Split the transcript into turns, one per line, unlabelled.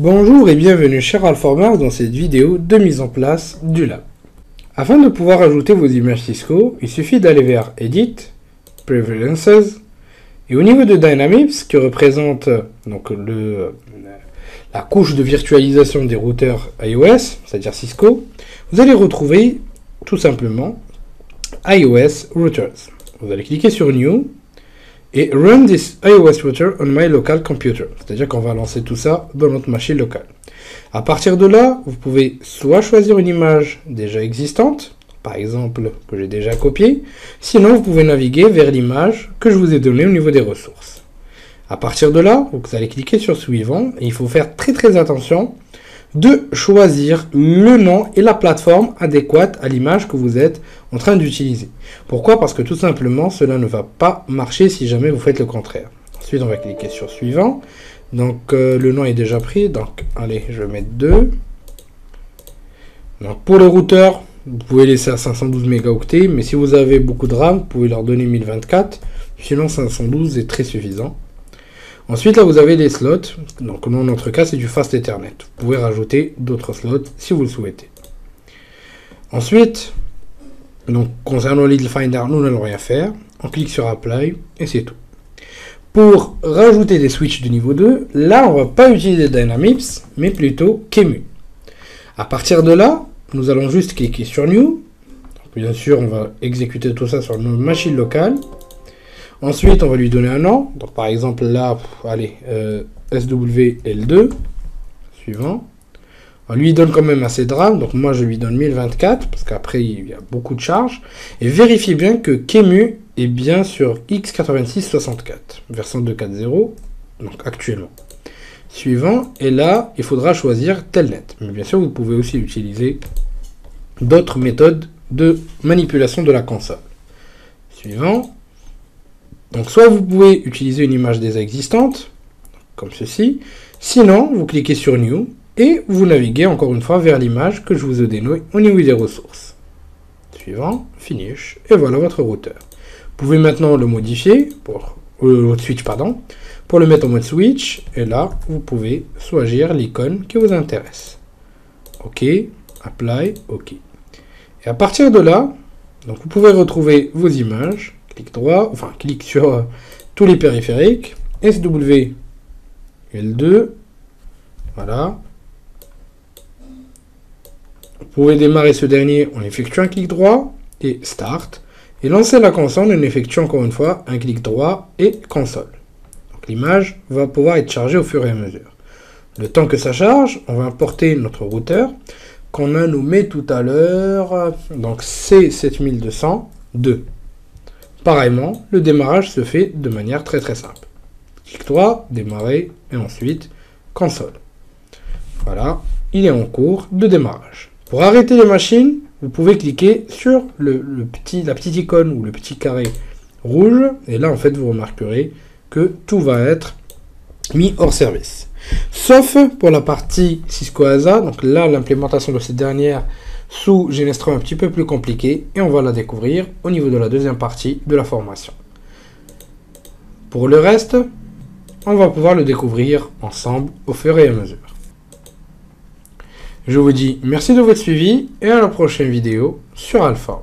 Bonjour et bienvenue chers Alformers dans cette vidéo de mise en place du lab. Afin de pouvoir ajouter vos images Cisco, il suffit d'aller vers Edit, Preferences, et au niveau de Dynamics, qui représente donc la couche de virtualisation des routeurs iOS, c'est-à-dire Cisco, vous allez retrouver tout simplement iOS Routers. Vous allez cliquer sur New et Run this iOS router on my local computer. C'est-à-dire qu'on va lancer tout ça dans notre machine locale. À partir de là, vous pouvez soit choisir une image déjà existante, par exemple que j'ai déjà copiée, sinon vous pouvez naviguer vers l'image que je vous ai donnée au niveau des ressources. À partir de là, vous allez cliquer sur Suivant et il faut faire très attention de choisir le nom et la plateforme adéquate à l'image que vous êtes en train d'utiliser. Pourquoi? Parce que tout simplement, cela ne va pas marcher si jamais vous faites le contraire. Ensuite, on va cliquer sur Suivant. Donc, le nom est déjà pris. Donc, allez, je vais mettre 2. Donc, pour le routeur, vous pouvez laisser à 512 mégaoctets. Mais si vous avez beaucoup de RAM, vous pouvez leur donner 1024. Sinon, 512 est très suffisant. Ensuite, là, vous avez les slots. Donc, dans notre cas, c'est du Fast Ethernet. Vous pouvez rajouter d'autres slots si vous le souhaitez. Ensuite, donc, concernant Little Finder, nous n'allons rien faire. On clique sur Apply et c'est tout. Pour rajouter des switches de niveau 2, là, on ne va pas utiliser Dynamics, mais plutôt QEMU. À partir de là, nous allons juste cliquer sur New. Donc, bien sûr, on va exécuter tout ça sur nos machines locales. Ensuite, on va lui donner un nom. Donc, par exemple, là, allez, SWL2. Suivant. On lui donne quand même assez de RAM. Donc, moi, je lui donne 1024. Parce qu'après, il y a beaucoup de charges. Et vérifiez bien que QEMU est bien sur x86-64. Version 2.4.0. Donc, actuellement. Suivant. Et là, il faudra choisir Telnet. Mais bien sûr, vous pouvez aussi utiliser d'autres méthodes de manipulation de la console. Suivant. Donc, soit vous pouvez utiliser une image déjà existante, comme ceci. Sinon, vous cliquez sur New et vous naviguez encore une fois vers l'image que je vous ai donnée au niveau des ressources. Suivant, Finish, et voilà votre routeur. Vous pouvez maintenant le modifier, votre switch, pardon, pour le mettre en mode switch. Et là, vous pouvez choisir l'icône qui vous intéresse. OK, Apply, OK. Et à partir de là, donc vous pouvez retrouver vos images. Clic droit, enfin clic sur tous les périphériques, SWL2, voilà. Vous pouvez démarrer ce dernier en effectuant un clic droit et Start, et lancer la console en effectuant encore une fois un clic droit et console. Donc l'image va pouvoir être chargée au fur et à mesure. Le temps que ça charge, on va importer notre routeur qu'on a nommé tout à l'heure, donc C7202. Pareillement, le démarrage se fait de manière très simple. Clic droit, démarrer, et ensuite console. Voilà, il est en cours de démarrage. Pour arrêter les machines, vous pouvez cliquer sur la petite icône ou le petit carré rouge, et là en fait vous remarquerez que tout va être mis hors service. Sauf pour la partie Cisco ASA, donc là l'implémentation de cette dernière sous Genestro un petit peu plus compliqué et on va la découvrir au niveau de la deuxième partie de la formation. Pour le reste, on va pouvoir le découvrir ensemble au fur et à mesure. Je vous dis merci de votre suivi et à la prochaine vidéo sur Alform.